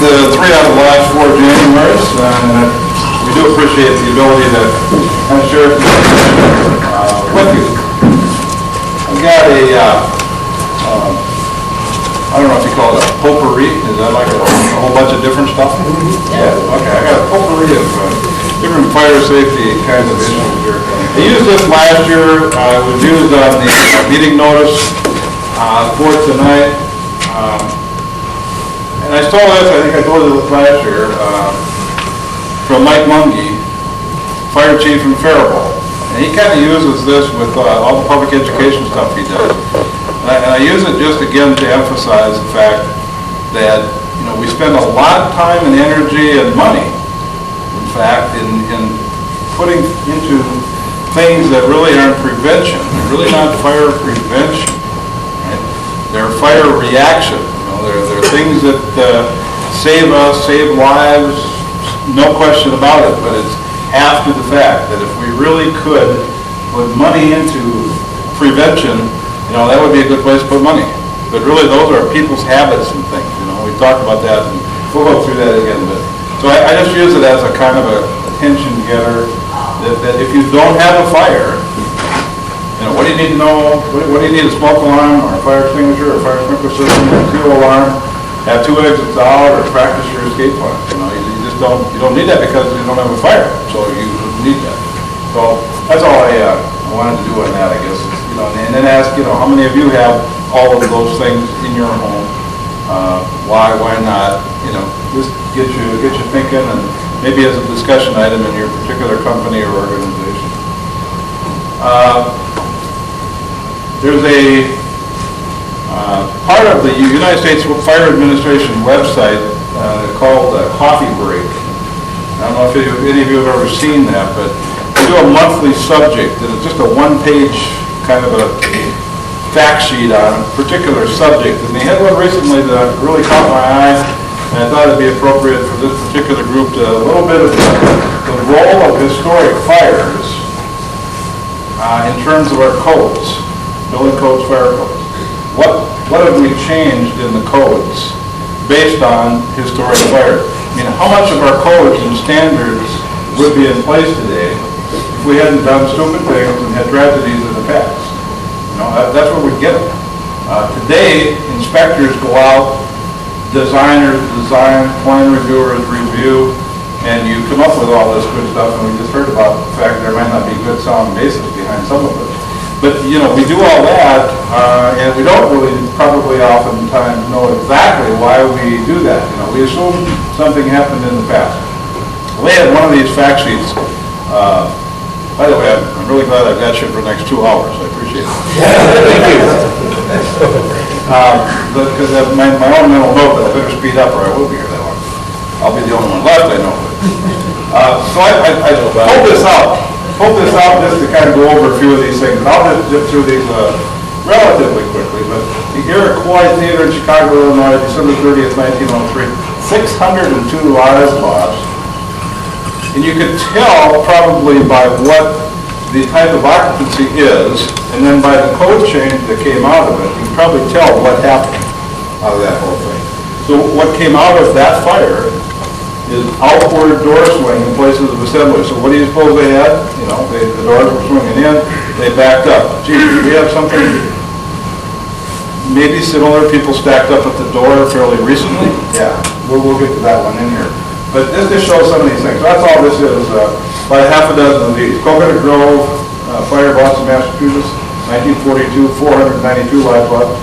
3 out of the last 4 Januaries, and we do appreciate the ability to kind of share with you. I've got I don't know if you call it a potpourri. Is that like a whole bunch of different stuff? Yeah. Okay, I got a potpourri of different fire safety kinds of issues here. I used this last year. It was used on the meeting notice for tonight. And I stole this, I think I told you this last year, from Mike Mungy, Fire Chief in Faribault. And he kind of uses this with all the public education stuff he does. And I use it just again to emphasize the fact that, you know, we spend a lot of time and energy and money, in fact, in putting into things that really aren't prevention. They're really not fire prevention. Right? They're fire reaction. You know, they're things that save us, save lives, no question about it. But it's after the fact that if we really could put money into prevention, you know, that would be a good place to put money. But really, those are people's habits and things. You know, we've talked about that, and we'll go through that again. But so I just use it as a kind of a attention getter that if you don't have a fire, you know, what do you need to know? What do you need? A smoke alarm, or a fire extinguisher, or a fire sprinkler system, or a zero alarm? Have 2 exits out, or practice your escape plan. You know, you just don't need that because you don't have a fire, so you need that. So that's all I wanted to do on that, I guess. You know, and then ask, you know, how many of you have all of those things in your home? Why not? You know, just get you thinking, and maybe as a discussion item in your particular company or organization. There's a part of the United States Fire Administration website called Coffee Break. I don't know if any of you have ever seen that, but we do a monthly subject, and it's just a 1-page kind of a fact sheet on a particular subject. And they had one recently that really caught my eye, and I thought it'd be appropriate for this particular group to a little bit of the role of historic fires in terms of our codes, building codes, fire codes. What have we changed in the codes based on historic fires? I mean, how much of our codes and standards would be in place today if we hadn't done stupid things and had tragedies in the past? You know, that's where we get them. Today, inspectors go out, designers design, plan reviewers review, and you come up with all this good stuff, and we just heard about the fact there might not be good sound basis behind some of it. But, you know, we do all that, and we don't really probably oftentimes know exactly why we do that. You know, we assume something happened in the past. We had one of these fact sheets. By the way, I'm really glad I've got you for the next 2 hours. I appreciate it. Thank you. Because my own mental note that I better speed up or I will be here that long. I'll be the only one left, I know. So I pulled this out. Just to kind of go over a few of these things. And I'll just zip through these relatively quickly. But the Iroquois Theater in Chicago, Illinois, December 30th, 1903, 602 lives lost. And you could tell probably by what the type of occupancy is, and then by the code change that came out of it, you can probably tell what happened out of that whole thing. So what came out of that fire is outward door swing in places of assembly. So what do you suppose they had? You know, the doors were swinging in, they backed up. Gee, we have something maybe similar, people stacked up at the door fairly recently? Yeah, we'll get to that one in here. But this just shows some of these things. So that's all this is, by half a dozen of these. Coconut Grove, fire, Boston, Massachusetts, 1942, 492 lives lost.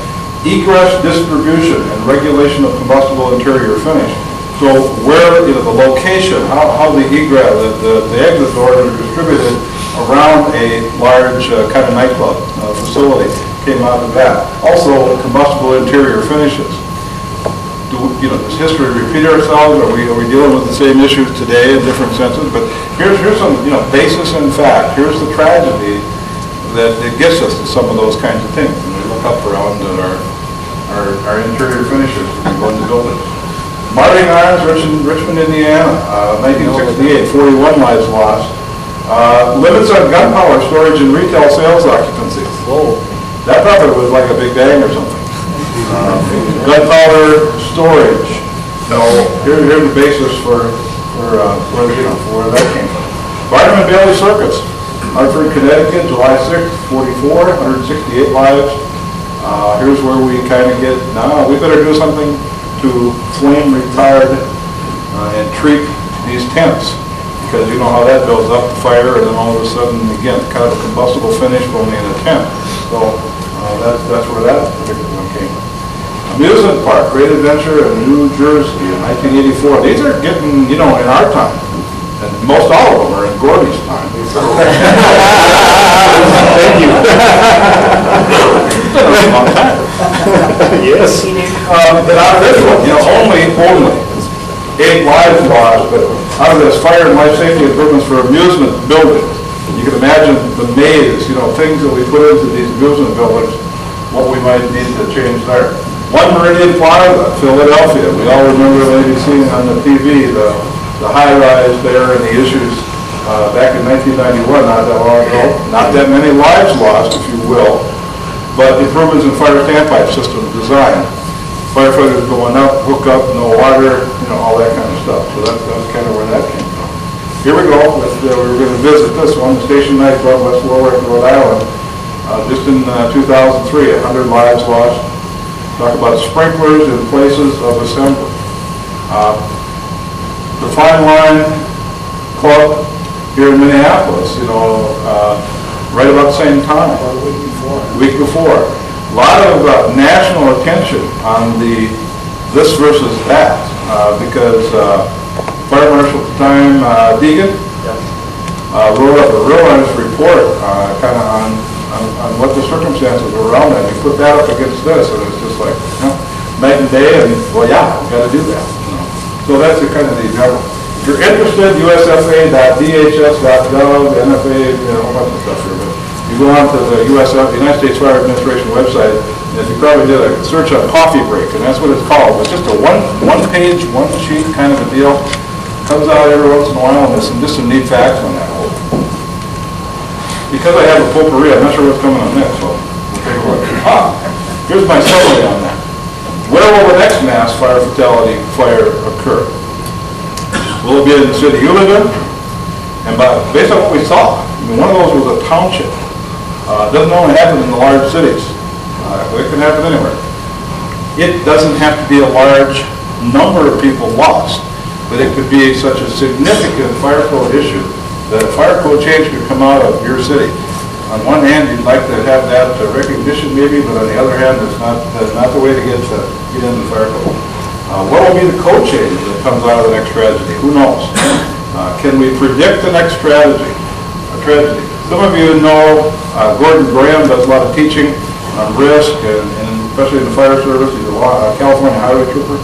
Egress, distribution, and regulation of combustible interior finish. So where, you know, the location, how the egress, the exit doors are distributed around a large kind of nightclub facility came out of that. Also, combustible interior finishes. Does history repeat ourselves? Are we dealing with the same issues today in different senses? But here's some, basis in fact. Here's the tragedy that gets us to some of those kinds of things. When we look up around at our interior finishes when we go into buildings. Marting Arms, Richmond, Indiana, 1968, 41 lives lost. Limits on gunpowder storage and retail sales occupancy. Whoa. That probably was like a big bang or something. Gunpowder storage So here's the basis for where that came from. Vitamin Bailey Circus, Hartford, Connecticut, July 6th, 44, 168 lives. Here's where we kind of get, now we better do something to flame retard and treat these tents, because you know how that builds up the fire, and then all of a sudden, again, kind of a combustible finish only in a tent. So that's where that particular one came from. Amusement Park, Great Adventure in New Jersey in 1984. These are getting, in our time. And most all of them are in Gordy's time. Thank you. It's been a long time. Yes. But out of this one, only 8 lives lost, but out of this fire and life safety improvements for amusement buildings, you can imagine the maze, things that we put into these amusement buildings, what we might need to change there. One Meridian Plaza, Philadelphia. We all remember maybe seeing on the TV the high-rise there and the issues back in 1991, not that long ago. Not that many lives lost, if you will, but improvements in fire standpipe system design. Firefighters going up, hook up, no water, all that kind of stuff. So that's kind of where that came from. Here we go. We were going to visit this one, the Station Night Club, West Warwick, Rhode Island. Just in 2003, 100 lives lost. Talk about sprinklers in places of assembly. The Fine Line Club here in Minneapolis, right about the same time. Or the week before. A lot of national attention on the this versus that, because Fire Marshal at the time, Deegan, wrote up a real honest report kind of on what the circumstances were around that. You put that up against this, and it's just like, night and day, and well, yeah, we've got to do that. So that's the kind of the general. If you're interested, usfa.dhs.gov, NFA, a whole bunch of stuff here, but you go on to the United States Fire Administration website, and if you probably did a search on coffee break, and that's what it's called. It's just a one page, one sheet kind of a deal. Comes out every once in a while, and there's just some neat facts on that whole. Because I have a potpourri, I'm not sure what's coming on next, so we'll take a look. Here's my summary on that. Where will the next mass fire fatality fire occur? Will it be in the city you live in? And based on what we saw, one of those was a township. It doesn't only happen in the large cities. It can happen anywhere. It doesn't have to be a large number of people lost, but it could be such a significant fire code issue that a fire code change could come out of your city. On one hand, you'd like to have that recognition maybe, but on the other hand, it's not the way to get into the fire code. What will be the code change that comes out of the next tragedy? Who knows? Can we predict the next tragedy? Some of you know Gordon Graham does a lot of teaching on risk, and especially in the fire service. He's a California highway trooper.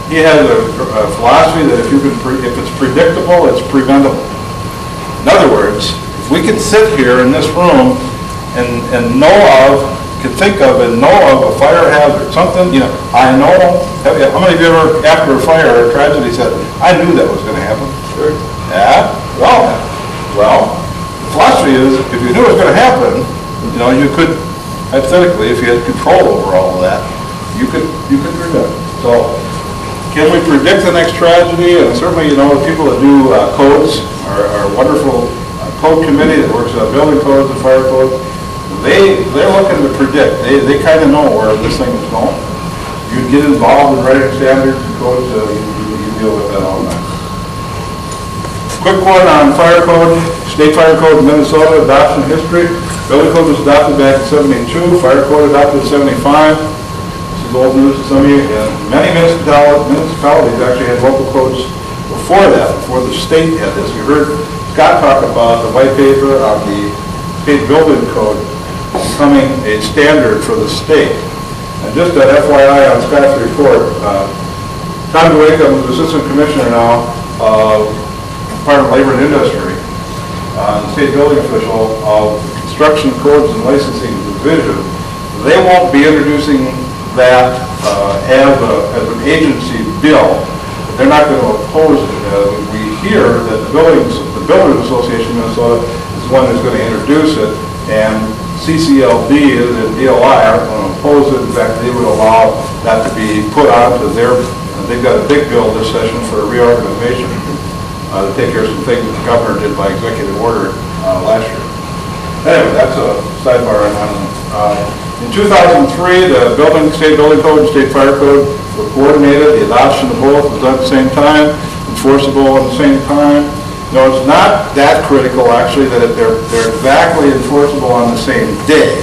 He has a philosophy that if it's predictable, it's preventable. In other words, if we can sit here in this room and can think of and know of a fire hazard, something, I know, how many of you ever, after a fire or a tragedy, said, I knew that was going to happen? Sure. Yeah? Well, the philosophy is, if you knew it was going to happen, you could, hypothetically, if you had control over all of that, you could prevent it. So, can we predict the next tragedy? And certainly, the people that do codes are wonderful code committee that works on building codes and fire codes. They're looking to predict. They kind of know where this thing is going. You get involved in writing standards and codes, you deal with that all the time. Quick one on fire code, state fire code in Minnesota, adoption history. Building code was adopted back in 72, fire code adopted in 75. This is old news to some of you. And many municipalities actually had local codes before that, before the state had this. We heard Scott talk about the white paper on the state building code becoming a standard for the state. And just an FYI on Scott's report, Tom DeWinkum, who's Assistant Commissioner now, Department of Labor and Industry, the state building official of Construction Codes and Licensing Division, they won't be introducing that as an agency bill. They're not going to oppose it. We hear that the Builders Association of Minnesota is the one who's going to introduce it, and CCLD and DOI aren't going to oppose it. In fact, they would allow that to be put onto their They've got a big bill this session for a reorganization to take care of some things that the governor did by executive order last year. Anyway, that's a sidebar on that. In 2003, the state building code and state fire code were coordinated. The adoption of both was done at the same time, enforceable at the same time. No, it's not that critical, actually, that they're exactly enforceable on the same day,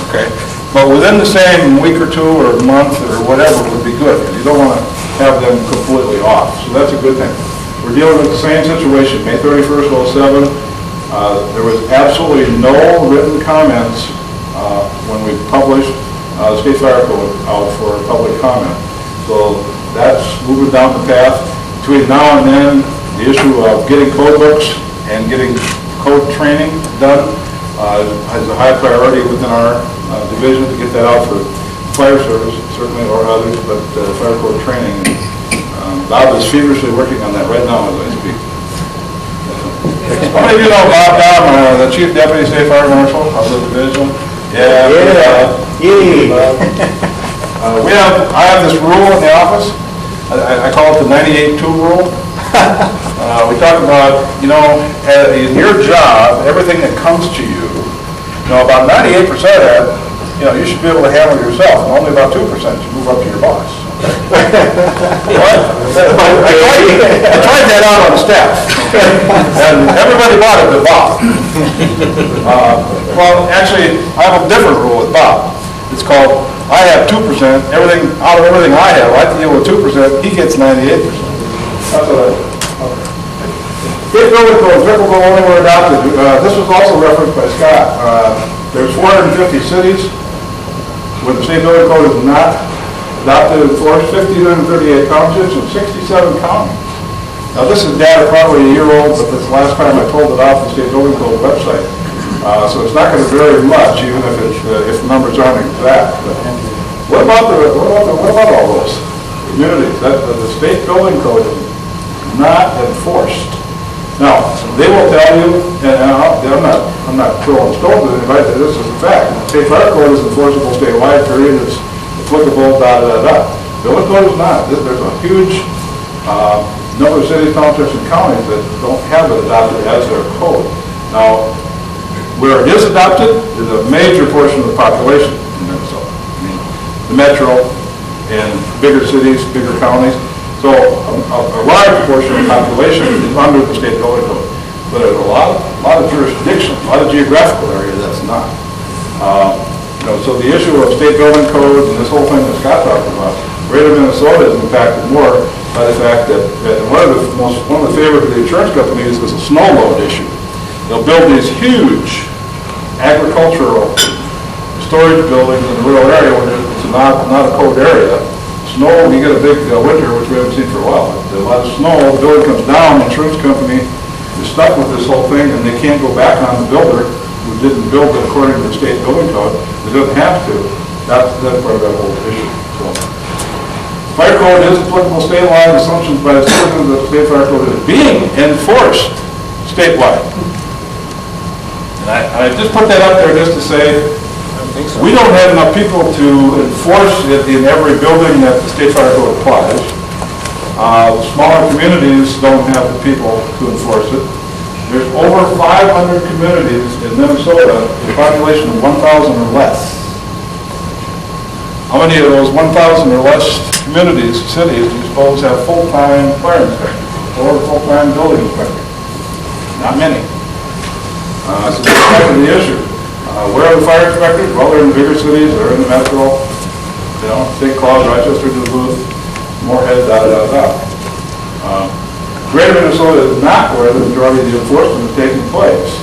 okay? But within the same week or two or month or whatever would be good, because you don't want to have them completely off. So that's a good thing. We're dealing with the same situation. May 31st, 07, there was absolutely no written comments when we published the state fire code out for public comment. So that's moving down the path. Between now and then, the issue of getting code books and getting code training done has a high priority within our division to get that out for fire service, certainly, or others, but fire code training. Bob is feverishly working on that right now as I speak. How many of you know Bob Dom, the Chief Deputy State Fire Marshal of the division? Yeah. I have this rule in the office. I call it the 98-2 rule. We talk about, in your job, everything that comes to you, about 98% of that, you should be able to handle yourself, and only about 2% should move up to your boss. What? I tried that out on the staff, and everybody bought it but Bob. Well, actually, I have a different rule with Bob. It's called, I have 2%, out of everything I have, I deal with 2%, he gets 98%. That's what I do. State building code, applicable only were adopted. This was also referenced by Scott. There's 450 cities where the state building code is not adopted and enforced, 538 townships and 67 counties. Now this is data probably a year old, but that's the last time I pulled it off the state building code website. So it's not going to vary much, even if the numbers aren't exact. But what about all those communities? The state building code is not enforced. Now, they will tell you, and I'm not throwing stones at anybody, that this is a fact. The state fire code is enforceable statewide, period. It's applicable, Building code is not. There's a huge number of cities, townships, and counties that don't have it adopted as their code. Now, where it is adopted is a major portion of the population in Minnesota. I mean, the metro and bigger cities, bigger counties. So a large portion of the population is under the state building code. But there's a lot of jurisdiction, a lot of geographical area that's not. So the issue of state building codes and this whole thing that Scott talked about, greater Minnesota is impacted more by the fact that one of the favorites of the insurance companies is a snow load issue. They'll build these huge agricultural storage buildings in the rural area when it's not a code area. Snow, you get a big winter, which we haven't seen for a while. A lot of snow, the building comes down, the insurance company is stuck with this whole thing, and they can't go back on the builder who didn't build it according to the state building code. They don't have to. That's part of that whole issue. So, fire code is applicable statewide. Assumptions by the citizens that the state fire code is being enforced statewide. And I just put that up there just to say, we don't have enough people to enforce it in every building that the state fire code applies. Smaller communities don't have the people to enforce it. There's over 500 communities in Minnesota with a population of 1,000 or less. How many of those 1,000 or less communities, cities, do you suppose have full-time fire inspectors or full-time building inspectors? Not many. So that's part of the issue. Where are the fire inspectors? Well, they're in the bigger cities, they're in the metro, St. Cloud, Rochester, Duluth, Moorhead, Greater Minnesota is not where the majority of the enforcement is taking place.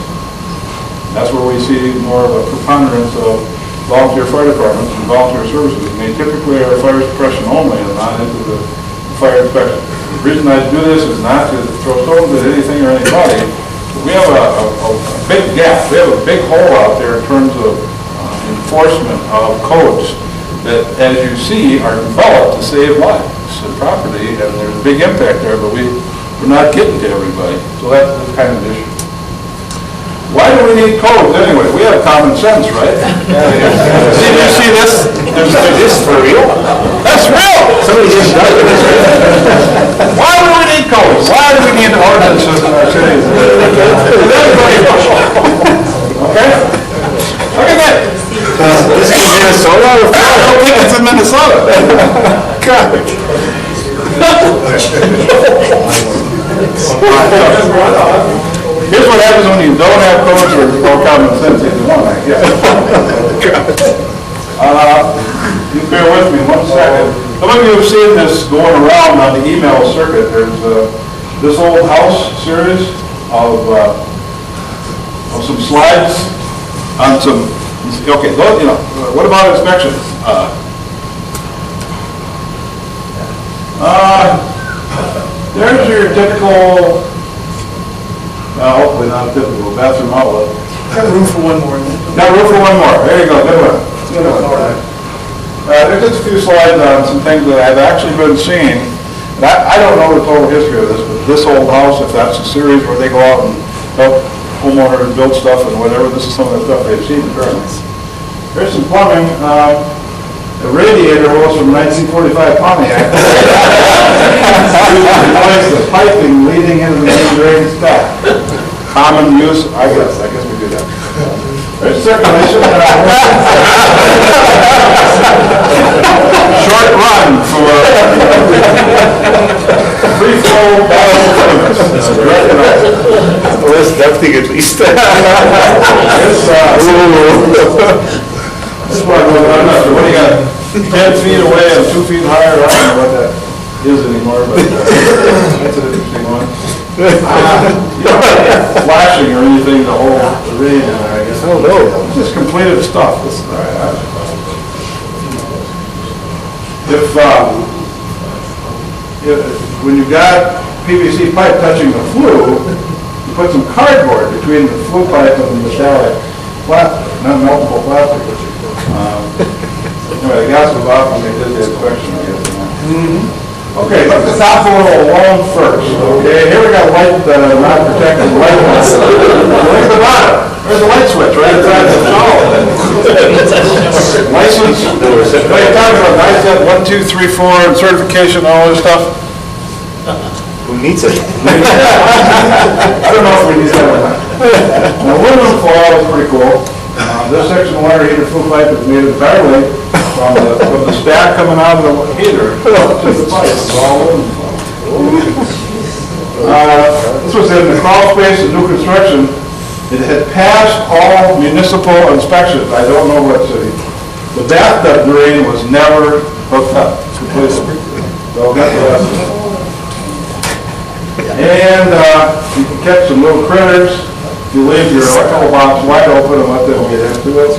That's where we see more of a preponderance of volunteer fire departments and volunteer services. And they typically are fire suppression only and not into the fire inspection. The reason I do this is not to throw stones at anything or anybody. We have a big gap. We have a big hole out there in terms of enforcement of codes that, as you see, are developed to save lives and property, and there's a big impact there, but we're not getting to everybody. So that's kind of an issue. Why do we need codes anyway? We have common sense, right? See, you see this? There's this for real? That's real! Somebody just done it. Here's what happens when you don't have codes or common sense either one, I guess. You bear with me 1 second. Some of you have seen this going around on the email circuit. There's this old house series of some slides on some. Okay, those, you know, what about inspections? There's your typical. Hopefully not typical bathroom outlet. Got room for one more. Got room for one more. There you go. Good one. Good one. There's just a few slides on some things that I've actually been seeing. And I don't know the total history of this, but this old house, if that's a series where they go out and help homeowners build stuff and whatever, this is some of the stuff they've seen currently. There's some plumbing. The radiator was from 1945 Pontiac. Replace the piping leading into the main drain stack. Common use, I guess we do that. There's circulation. Short run for free flow service. Well, that's definitely at least. This one, I'm not sure, what do you got, 10 feet away and 2 feet higher, I don't know what that is anymore, but that's an interesting one. You don't have flashing or anything to hold the reading in there, I guess. Oh, no. It's just completed stuff. This, all right, when you've got PVC pipe touching the flue, you put some cardboard between the flue pipe and the metallic plastic, not meltable plastic. Anyway, the gas was off when they did the inspection, I guess. Okay, let the top a little alone first. Okay, here we got light, not protected light. Look at the bottom. There's a light switch right inside the shower. License. What are you talking about? I said 1, 2, 3, 4, and certification, all this stuff. Who needs it? I don't know if we need that or not. Now, aluminum foil is pretty cool. This section water heater flue pipe is made entirely from the stack coming out of the heater to the pipe. It's all aluminum foil. This was in the crawl space of new construction. It had passed all municipal inspections. I don't know what city. The bathtub drain was never hooked up completely. So that's the lesson. And you can catch some little critters. You leave your electrical box wide open and let them get into it.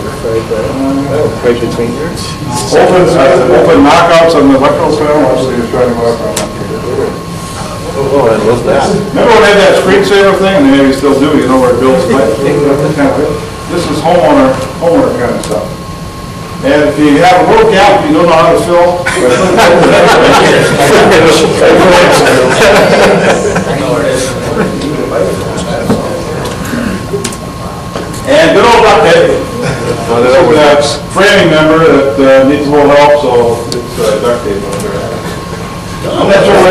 Right between here. Open knockouts on the electrical panel, which they were trying to work on. Oh, I love that. Remember when they had that screensaver thing, and they maybe still do, you know, where it builds pipe? This is homeowner kind of stuff. And if you have a little gap you don't know how to fill, and good old duct tape. That framing member that needs a little help, so it's duct tape on there. I'm not sure what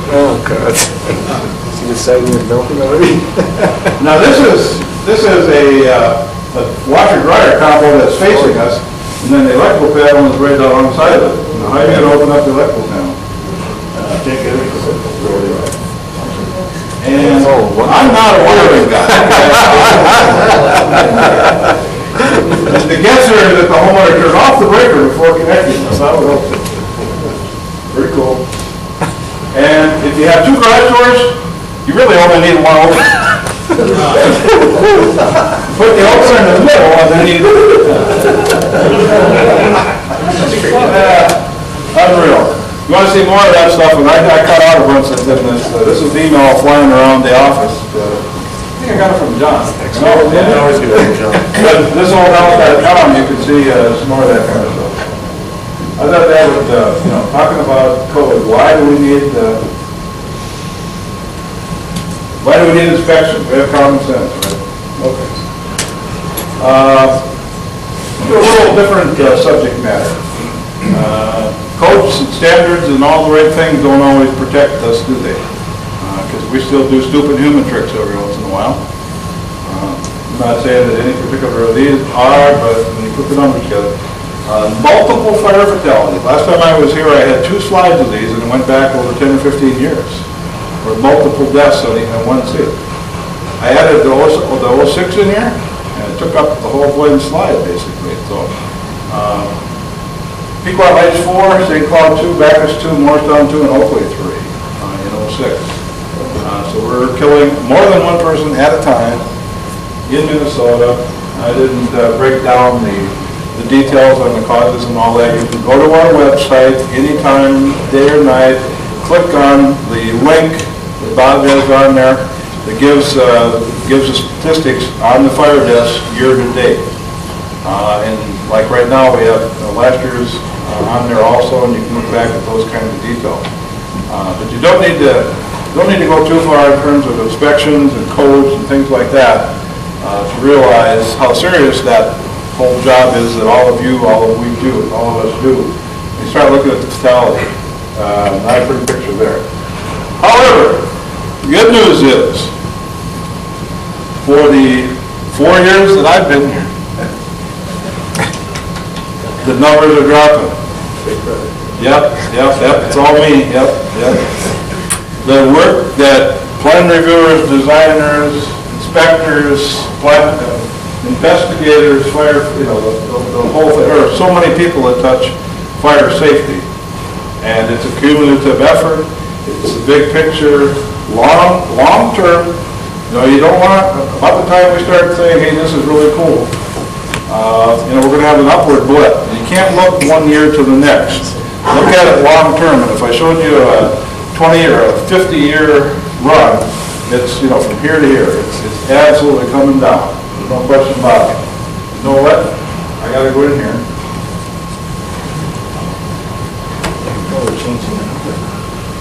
Oh, God. See the siding is melting already? Now this is a washer dryer combo that's facing us, and then the electrical panel is right down alongside of it. Now how are you going to open up the electrical panel? Can't get it. And I'm not a wiring guy. The guesser is that the homeowner turns off the breaker before connecting. That's how it works. Very cool. And if you have 2 garage doors, you really only need one opening. Put the opener in the middle and then you... Unreal. You want to see more of that stuff, and I cut out a bunch of this. This is the email flying around the office. I think I got it from John. No, yeah. Always get it from John. But this old house.com, you can see some more of that kind of stuff. I thought that would, talking about code, why do we need inspection? We have common sense, right? Okay. A little different subject matter. Codes and standards and all the right things don't always protect us, do they? Because we still do stupid human tricks every once in a while. I'm not saying that any particular of these are, but when you put the numbers together. Multiple fire fatalities. Last time I was here, I had 2 slides of these, and it went back over 10 or 15 years. Or multiple deaths on one scene. I added the 06 in here, and it took up the whole blank slide, basically. So, Pequot Heights 4, St. Cloud 2, Bacchus 2, Morristown 2, and Oakley 3 in 06. So we're killing more than one person at a time in Minnesota. I didn't break down the details on the causes and all that. You can go to our website anytime, day or night, click on the link that Bob has on there that gives the statistics on the fire deaths year to date. And like right now, we have last year's on there also, and you can look back at those kinds of details. But you don't need to go too far in terms of inspections and codes and things like that to realize how serious that whole job is that all of us do. You start looking at the fatality. Not a pretty picture there. However, the good news is, for the 4 years that I've been here, the numbers are dropping. Yep, it's all me, yep. The work that plan reviewers, designers, inspectors, investigators, fire, the whole thing, there are so many people that touch fire safety. And it's a cumulative effort, it's a big picture, long term. You don't want, about the time we start saying, hey, this is really cool, we're going to have an upward blip. You can't look 1 year to the next. Look at it long term, and if I showed you a 20 or a 50-year run, it's, from here to here, it's absolutely coming down. There's no question about it. You know what? I got to go in here.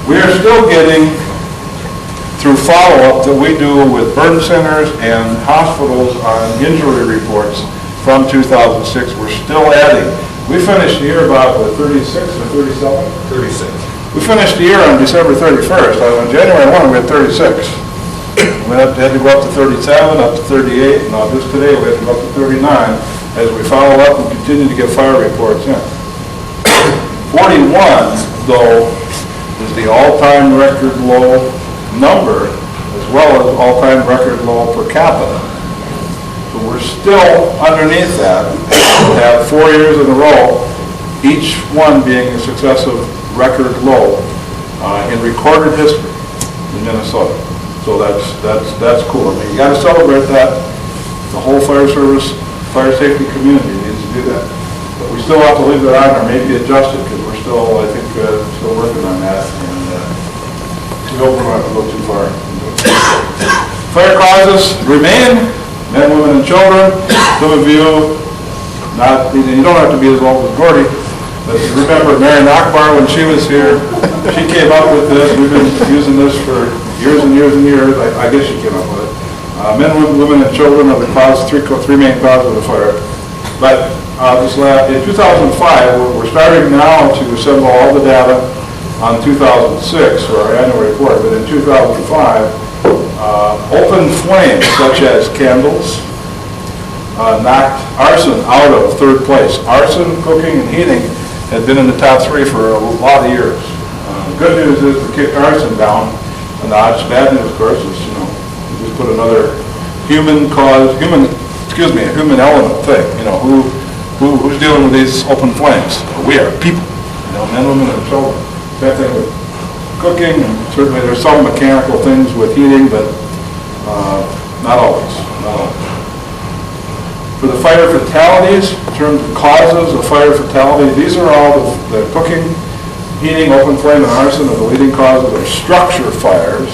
We are still getting, through follow-up that we do with burn centers and hospitals on injury reports from 2006, we're still adding. We finished the year about 36 or 37? 36. We finished the year on December 31st. On January 1, we had 36. We had to go up to 37, up to 38, and now just today we have to go up to 39 as we follow up and continue to get fire reports in. 41, though, is the all-time record low number, as well as all-time record low per capita. So we're still underneath that. We have 4 years in a row, each one being a successive record low in recorded history in Minnesota. So that's cool. I mean, you got to celebrate that. The whole fire service, fire safety community needs to do that. But we still have to leave that on, or maybe adjust it, because we're still, I think, still working on that, and we hope we don't have to go too far. Fire causes remain, men, women, and children. Some of you, you don't have to be as old as Gordy, but you remember Marion Akbar when she was here. She came up with this. We've been using this for years and years and years. I guess she came up with it. Men, women, and children are the three main causes of the fire. But in 2005, we're starting now to assemble all the data on 2006 for our annual report. But in 2005, open flames such as candles knocked arson out of third place. Arson, cooking, and heating had been in the top 3 for a lot of years. The good news is we kicked arson down a notch. Bad news, of course, is we just put another a human element thing. Who's dealing with these open flames? We are people. Men, women, and children. Same thing with cooking, and certainly there's some mechanical things with heating, but not always. For the fire fatalities, in terms of causes of fire fatality, these are all the cooking, heating, open flame, and arson are the leading causes of structure fires.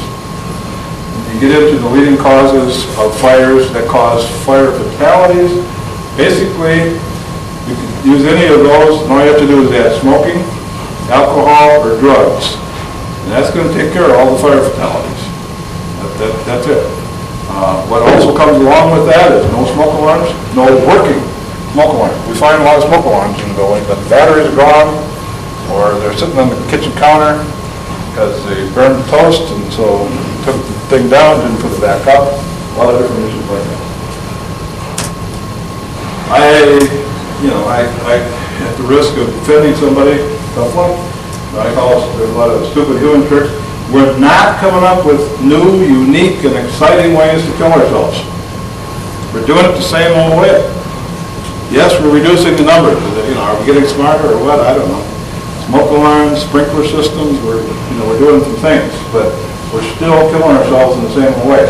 You get into the leading causes of fires that cause fire fatalities. Basically, you can use any of those, and all you have to do is add smoking, alcohol, or drugs. And that's going to take care of all the fire fatalities. That's it. What also comes along with that is no smoke alarms, no working smoke alarms. We find a lot of smoke alarms in the building, but the batteries are gone, or they're sitting on the kitchen counter because they burned the toast, and so took the thing down, didn't put it back up. A lot of different issues like that. at the risk of offending somebody, tough luck. I call it, there's a lot of stupid human tricks. We're not coming up with new, unique, and exciting ways to kill ourselves. We're doing it the same old way. Yes, we're reducing the numbers. Are we getting smarter or what? I don't know. Smoke alarms, sprinkler systems, we're doing some things, but we're still killing ourselves in the same old way.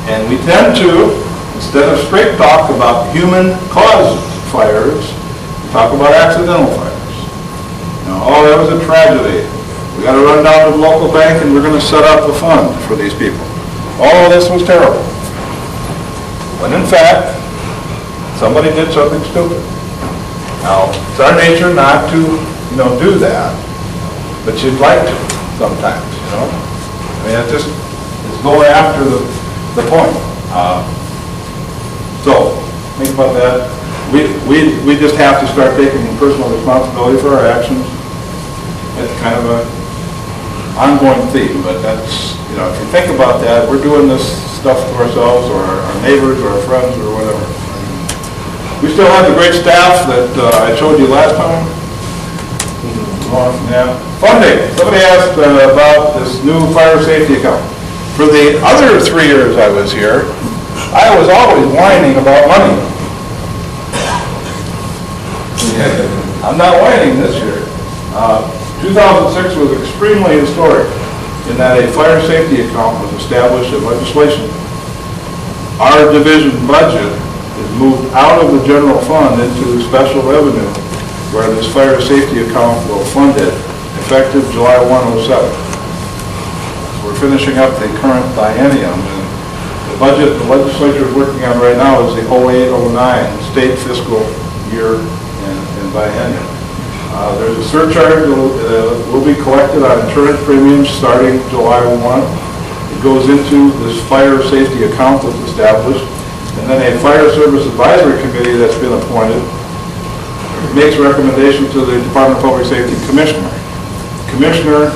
And we tend to, instead of straight talk about human-caused fires, we talk about accidental fires. Oh, that was a tragedy. We got to run down to the local bank and we're going to set up a fund for these people. Oh, this was terrible. When in fact, somebody did something stupid. Now, it's our nature not to, do that, but you'd like to sometimes, I mean, it's going after the point. So, think about that. We just have to start taking personal responsibility for our actions. It's kind of an ongoing theme, but that's, if you think about that, we're doing this stuff to ourselves or our neighbors or our friends or whatever. We still have the great staff that I showed you last time. Yeah. Funding. Somebody asked about this new fire safety account. For the other 3 years I was here, I was always whining about money. I'm not whining this year. 2006 was extremely historic in that a fire safety account was established in legislation. Our division budget is moved out of the general fund into special revenue, where this fire safety account will fund it effective July 1, 07. So we're finishing up the current biennium, and the budget the legislature is working on right now is the 08-09 state fiscal year and biennium. There's a surcharge that will be collected on insurance premiums starting July 1. It goes into this fire safety account that's established, and then a fire service advisory committee that's been appointed makes recommendations to the Department of Public Safety Commissioner. Commissioner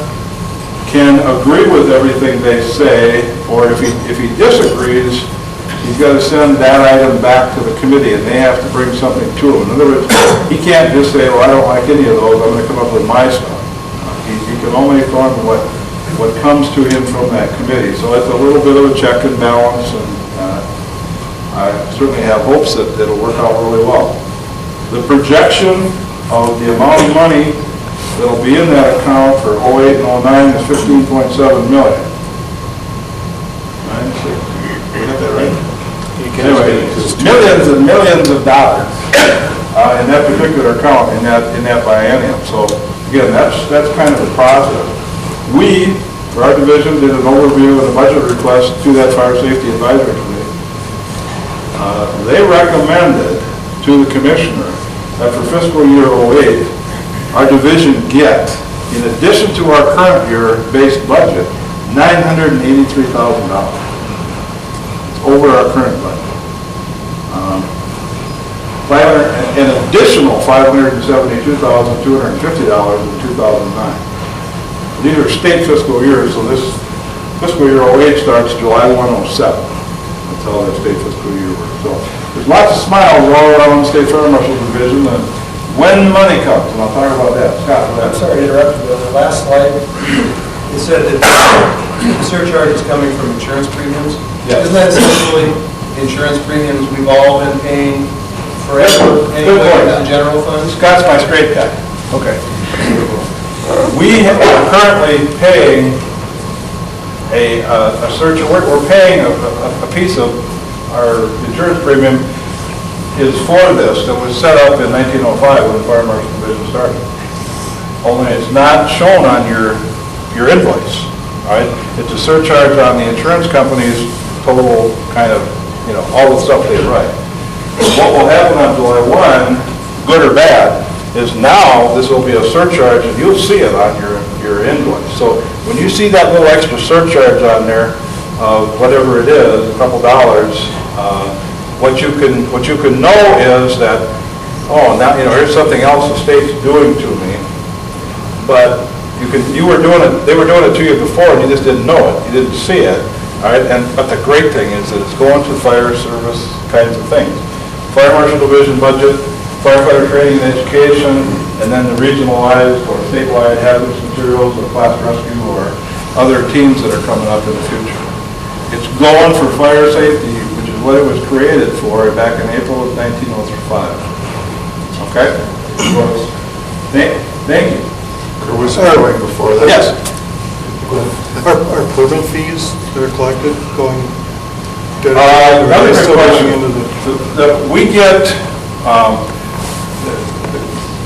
can agree with everything they say, or if he disagrees, he's got to send that item back to the committee, and they have to bring something to him. In other words, he can't just say, well, I don't like any of those, I'm going to come up with my stuff. He can only fund what comes to him from that committee. So it's a little bit of a check and balance, and I certainly have hopes that it'll work out really well. The projection of the amount of money that'll be in that account for 08 and 09 is $15.7 million. We got that right? Anyway, millions and millions of dollars in that particular account in that biennium. So again, that's kind of the process. We, for our division, did an overview and a budget request to that Fire Safety Advisory Committee. They recommended to the commissioner that for fiscal year 08, our division get, in addition to our current year-based budget, $983,000. Over our current budget. An additional $572,250 in 2009. These are state fiscal years, so this fiscal year 08 starts July 1, 07. That's how that state fiscal year works. So there's lots of smiles all around the State Fire Marshal Division, and when money comes, and I'll talk about that. Scott, I'm sorry to interrupt you, but on the last slide, you said that the surcharge is coming from insurance premiums. Yes. Isn't that essentially insurance premiums we've all been paying forever anyway in the general fund? Scott's my straight guy. Okay. We are currently paying a surcharge. We're paying a piece of our insurance premium is for this that was set up in 1905 when the Fire Marshal Division started. Only it's not shown on your invoice. All right? It's a surcharge on the insurance company's total kind of, all the stuff they write. What will happen on July 1, good or bad, is now this will be a surcharge and you'll see it on your invoice. So when you see that little extra surcharge on there of whatever it is, a couple dollars, what you can know is that, oh, now here's something else the state's doing to me, but they were doing it to you before and you just didn't know it, you didn't see it. All right, but the great thing is that it's going to fire service kinds of things. Fire Marshal Division budget firefighter training and education, and then the regionalized or statewide hazardous materials or class rescue or other teams that are coming up in the future. It's going for fire safety, which is what it was created for back in April of 1905. Okay? Thank you. There was something before that. Yes. Are permit fees that are collected going? Another still good question. going into We get,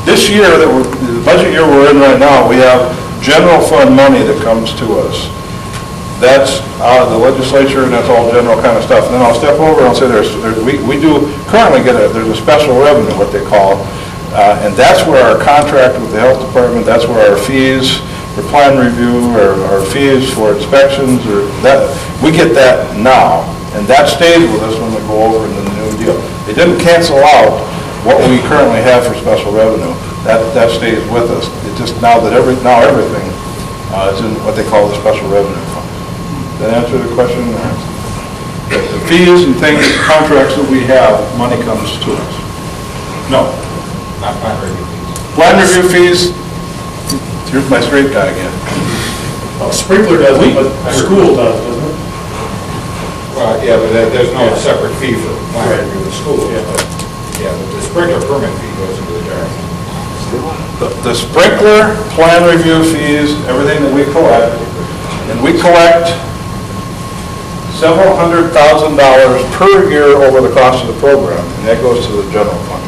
this year, the budget year we're in right now, we have general fund money that comes to us. That's out of the legislature, and that's all general kind of stuff. And then I'll step over and I'll say we do currently get there's a special revenue, what they call, and that's where our contract with the health department, that's where our fees for plan review, or our fees for inspections, or that, we get that now. And that stays with us when we go over into the new deal. They didn't cancel out what we currently have for special revenue. That stays with us. It's just now that everything is in what they call the special revenue fund. That answer the question? The fees and things, contracts that we have, money comes to us. No. Not plan review fees. Plan review fees, here's my straight guy again. Sprinkler does it, but school does, doesn't it? Well, yeah, but there's no separate fee for plan review in school. Yeah, but the sprinkler permit fee goes into the general. The sprinkler, plan review fees, everything that we collect, and we collect several $100,000 per year over the cost of the program, and that goes to the general fund.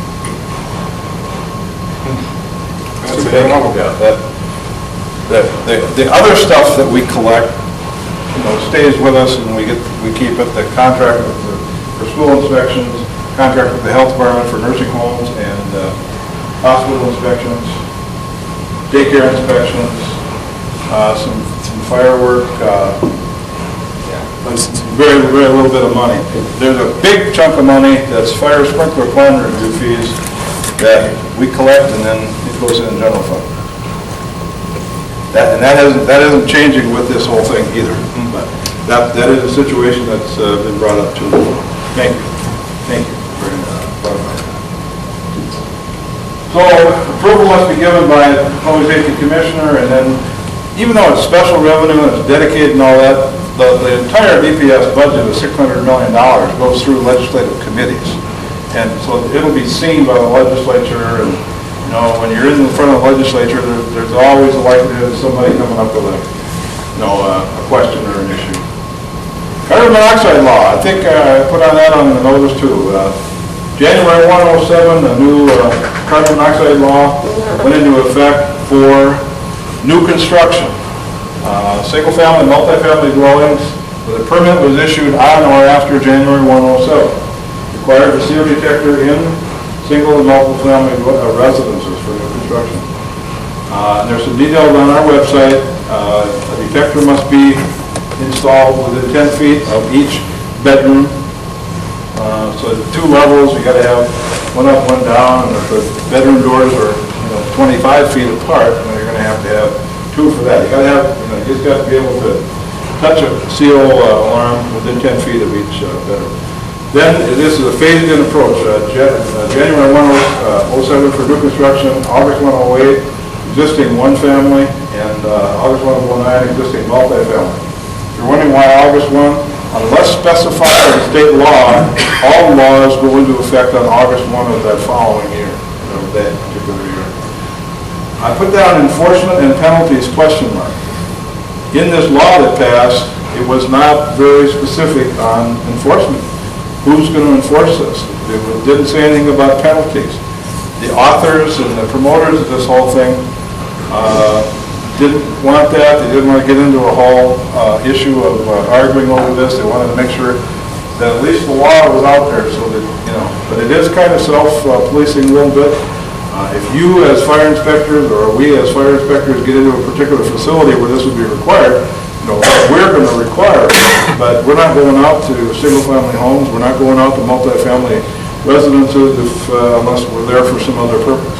The other stuff that we collect, stays with us, and we keep it. The contract for school inspections, contract with the health department for nursing homes and hospital inspections, daycare inspections, some firework, very little bit of money. There's a big chunk of money that's fire sprinkler plan review fees that we collect, and then it goes in the general fund. That isn't changing with this whole thing either. But that is a situation that's been brought up too. Thank you. Thank you for clarifying that. So approval must be given by the Public Safety Commissioner, and then even though it's special revenue and it's dedicated and all that, the entire DPS budget of $600 million goes through legislative committees. And so it'll be seen by the legislature, and when you're in front of the legislature, there's always a likelihood of somebody coming up with a question or an issue. Carbon monoxide law, I think I put on that on the notice too. January 107, a new carbon monoxide law went into effect for new construction. Single-family, multi-family dwellings, where the permit was issued on or after January 107. Required a CO detector in single and multiple family residences for new construction. And there's some details on our website. A detector must be installed within 10 feet of each bedroom. So 2 levels, you got to have one up, one down, and if the bedroom doors are 25 feet apart, then you're going to have 2 for that. You got to have, you just got to be able to touch a CO alarm within 10 feet of each bedroom. Then, this is a phased-in approach. January 107 for new construction, August 108, existing one family, and August 109, existing multi-family. If you're wondering why August 1, unless specified in state law, all laws go into effect on August 1 of that following year, of that particular year. I put down enforcement and penalties question mark. In this law that passed, it was not very specific on enforcement. Who's going to enforce this? It didn't say anything about penalties. The authors and the promoters of this whole thing didn't want that. They didn't want to get into a whole issue of arguing over this. They wanted to make sure that at least the law was out there so that, but it is kind of self-policing a little bit. If you as fire inspectors or we as fire inspectors get into a particular facility where this would be required, we're going to require it, but we're not going out to single-family homes. We're not going out to multi-family residences unless we're there for some other purpose.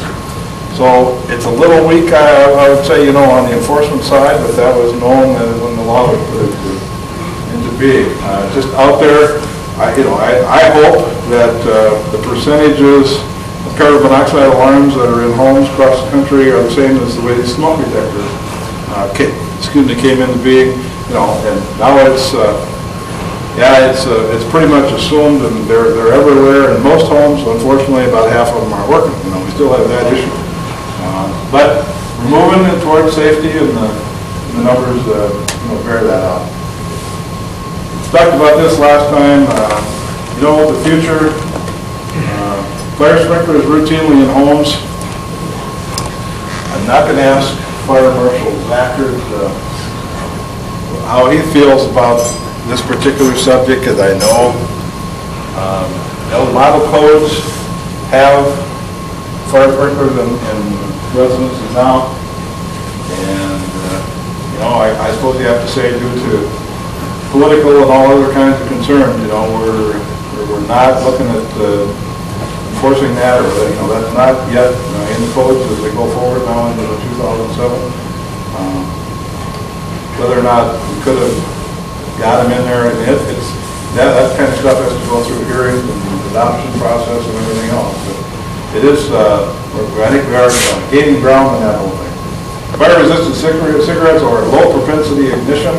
So it's a little weak, I would say, on the enforcement side, but that was known when the law was put into being. Just out there, I hope that the percentages of carbon monoxide alarms that are in homes across the country are the same as the way the smoke detectors, came into being, you know, and now it's pretty much assumed, and they're everywhere in most homes. Unfortunately, about half of them aren't working. You know, we still have that issue. But we're moving towards safety, and the numbers bear that out. Talked about this last time. You know, the future, fire sprinklers routinely in homes. I'm not going to ask Fire Marshal Zachert how he feels about this particular subject, because I know, model codes have fire sprinklers in residences now, and I suppose you have to say, due to political and all other kinds of concerns, we're not looking at enforcing that, or that's not yet in the codes as they go forward now into 2007. Whether or not we could have got them in there, that kind of stuff has to go through hearings and the adoption process and everything else. But it is, I think we are gaining ground on that whole thing. Fire-resistant cigarettes or low propensity ignition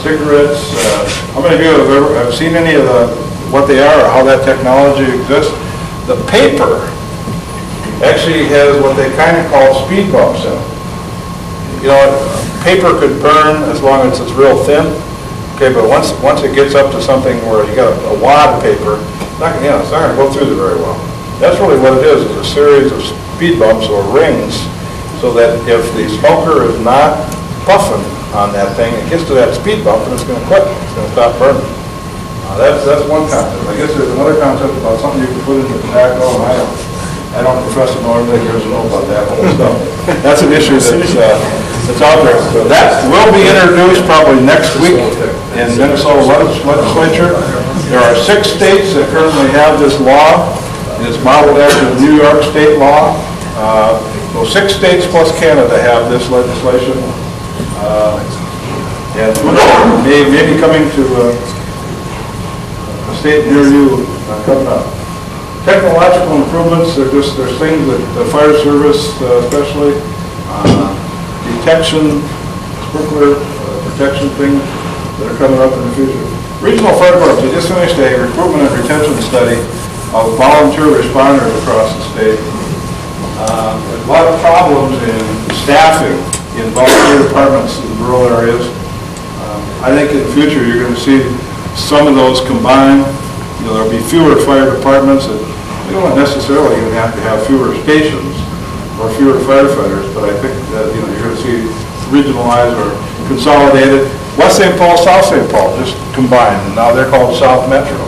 cigarettes. How many of you have seen any of what they are or how that technology exists? The paper actually has what they kind of call speed bumps in it. Paper could burn as long as it's real thin. Okay, but once it gets up to something where you got a wad of paper, it's not going to go through there very well. That's really what it is a series of speed bumps or rings, so that if the smoker is not puffing on that thing, it gets to that speed bump and it's going to quit. It's going to stop burning. That's one concept. I guess there's another concept about something you can put in the tobacco, and I don't profess to know everything there is to know about that whole stuff. That's an issue that's out there. So that will be introduced probably next week in Minnesota legislature. There are 6 states that currently have this law. It's modeled after the New York state law. So 6 states plus Canada have this legislation. And maybe coming to a state near you coming up. Technological improvements, there's things that the fire service especially, detection, sprinkler protection things that are coming up in the future. Regional fire departments, we just finished a recruitment and retention study of volunteer responders across the state. There's a lot of problems in staffing in volunteer departments in rural areas. I think in the future you're going to see some of those combined. There'll be fewer fire departments, and we don't necessarily even have to have fewer stations or fewer firefighters, but I think that you're going to see regionalized or consolidated. West St. Paul, South St. Paul, just combined, and now they're called South Metro.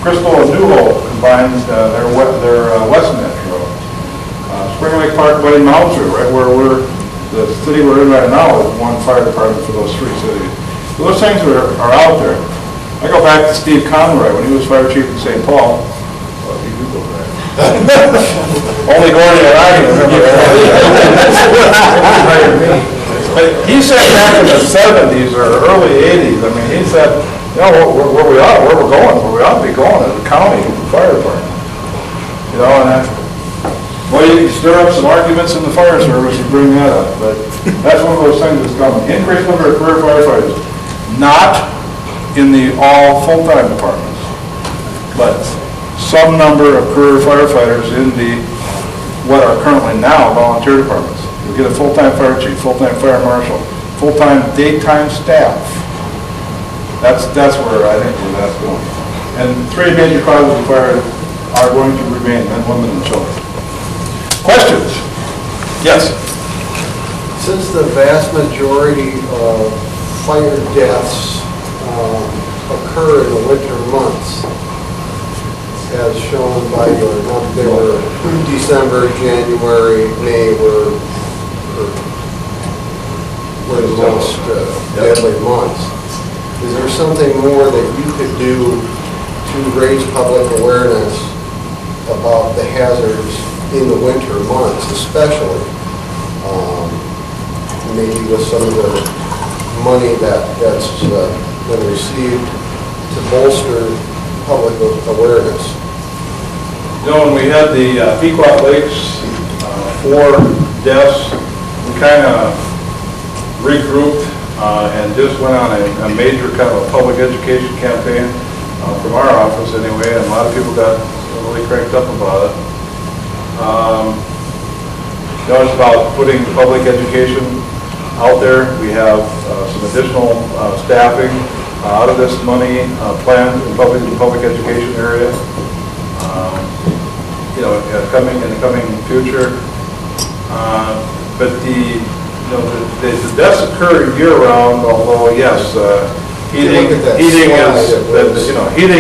Crystal and Newell combined their West Metro. Spring Lake Park, Buddy Mountain, right where the city we're in right now is one fire department for those 3 cities. So those things are out there. I go back to Steve Conroy when he was fire chief in St. Paul. Well, you do go back. Only Gordy and I can remember that. But he said back in the 70s or early 80s, I mean, he said, where we're going, where we ought to be going is the county fire department. And you can stir up some arguments in the fire service and bring that up, but that's one of those things that's coming. Increased number of career firefighters, not in the all full-time departments, but some number of career firefighters in the what are currently now volunteer departments. You'll get a full-time fire chief, full-time fire marshal, full-time daytime staff. That's where I think where that's going. And 3 major causes of fire are going to remain: men, women, and children. Questions? Yes. Since the vast majority of fire deaths occur in the winter months, as shown by your number, they were December, January, May were the most deadly months. Is there something more that you could do to raise public awareness about the hazards in the winter months, especially? Maybe with some of the money that's been received to bolster public awareness? You know, when we had the Pequot Lakes 4 deaths, we kind of regrouped and just went on a major kind of a public education campaign from our office anyway, and a lot of people got really cranked up about it. You know, it's about putting public education out there. We have some additional staffing out of this money planned in the public education area. You know, in the coming future. But the deaths occur year-round, although yes, heating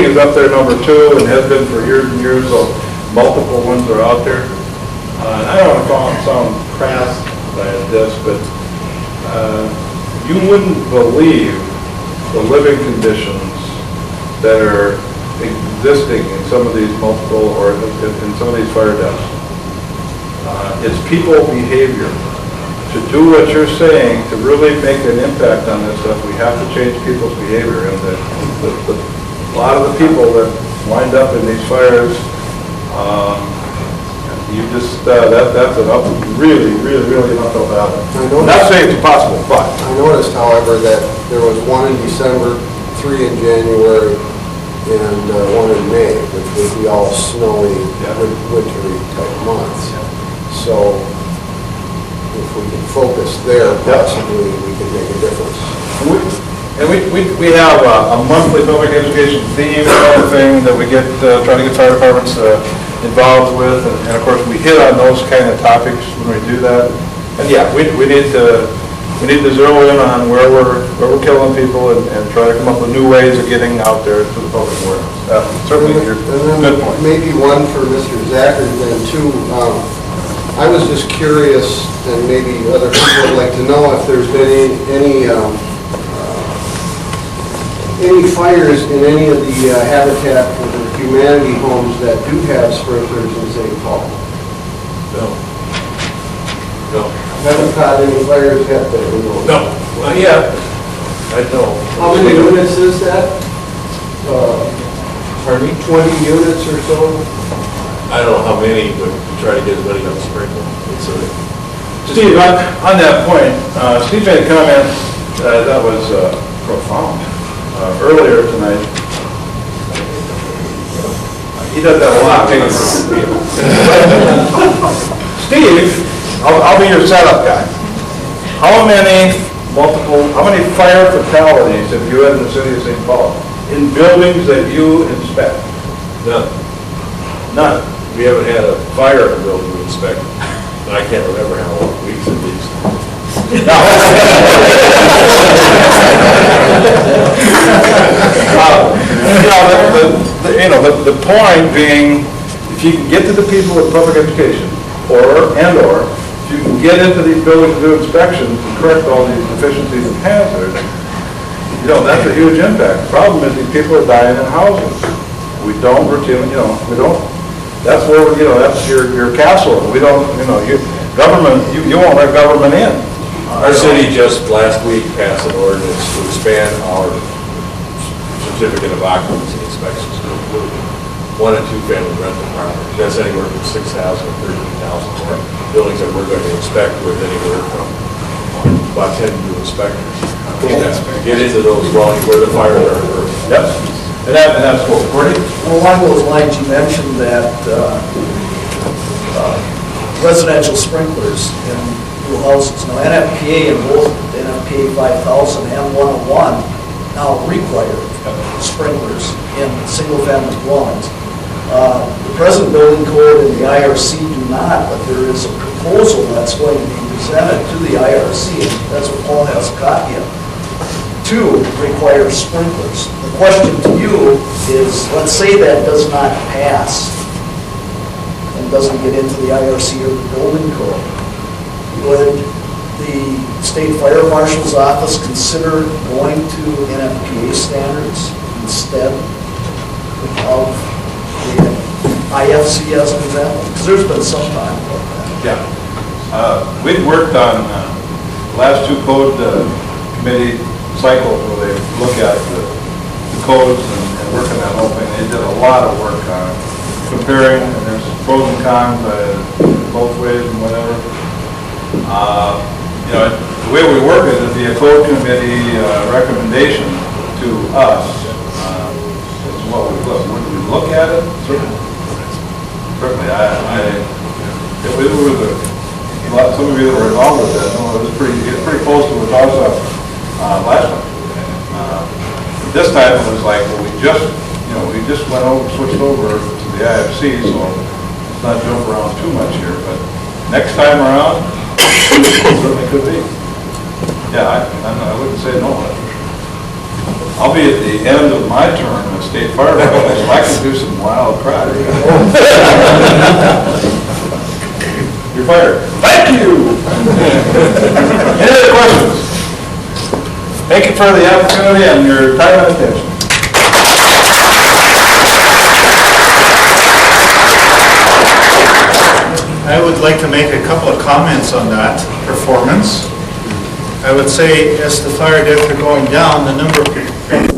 is up there number 2 and has been for years and years, so multiple ones are out there. And I don't want to sound crass by this, but you wouldn't believe the living conditions that are existing in some of these multiple, or in some of these fire deaths. It's people behavior. To do what you're saying, to really make an impact on this stuff, we have to change people's behavior. And a lot of the people that wind up in these fires, that's an really uphill battle. I'm not saying it's impossible, but. I noticed, however, that there was 1 in December, 3 in January, and 1 in May, which would be all snowy, wintry type months. So if we can focus there, possibly we can make a difference. We have a monthly public education theme kind of thing that we get, try to get fire departments involved with, and of course we hit on those kind of topics when we do that. And yeah, we need to zero in on where we're killing people and try to come up with new ways of getting out there to the public awareness. Certainly, you're good point. Maybe one for Mr. Zachary then too. I was just curious, and maybe other people would like to know if there's been any fires in any of the Habitat for Humanity homes that do have sprinklers in St. Paul. No. Haven't caught any fires yet there, No, not yet. I know. How many units is that? Pardon me? 20 units or so? I don't know how many, but we try to get as many on the sprinkler. Steve, on that point, Steve made a comment that was profound earlier tonight. He does that a lot. Steve, I'll be your setup guy. How many fire fatalities have you had in the city of St. Paul in buildings that you inspect? None. None. We haven't had a fire in a building we inspected. I can't remember how long, weeks at least. The point being, if you can get to the people with public education, or if you can get into these buildings to do inspections and correct all these deficiencies and hazards, that's a huge impact. The problem is these people are dying in houses. We don't routinely, that's where, that's your castle. We don't, government, you won't let government in. Our city just last week passed an ordinance to expand our certificate of occupancy inspections to include 1- and 2-family rental property. That's anywhere from 6,000 to 13,000 more buildings that we're going to inspect with anywhere from about 10 new inspectors. Get into those dwellings where the fires are occurring. Yep. And that's what, Gordy? Well, along those lines, you mentioned that residential sprinklers in new houses. Now, NFPA and both NFPA 5000 and 101 now require sprinklers in single-family dwellings. The present building code and the IRC do not, but there is a proposal that's going to be presented to the IRC, and that's what Paul has a copy of, to require sprinklers. The question to you is, let's say that does not pass and doesn't get into the IRC or the building code. Would the state fire marshal's office consider going to NFPA standards instead of the IFC as an example? Because there's been some time about that. Yeah. We've worked on the last 2 code committee cycles where they look at the codes and working that whole thing. They did a lot of work on comparing, and there's pros and cons both ways and whatever. You know, the way we work it is the code committee recommendation to us is what we look. Would we look at it? Certainly. It was some of you that were involved with that, it was pretty close to what I was last time. This time it was like, well, we just switched over to the IFC, so let's not jump around too much here, but next time around, it certainly could be. Yeah, I wouldn't say no. I'll be at the end of my term as state fire marshal, so I can do some wild crap. You're fired. Thank you! Any other questions? Thank you for the opportunity and your time and attention. I would like to make a couple of comments on that performance. I would say as the fire deaths are going down, the number of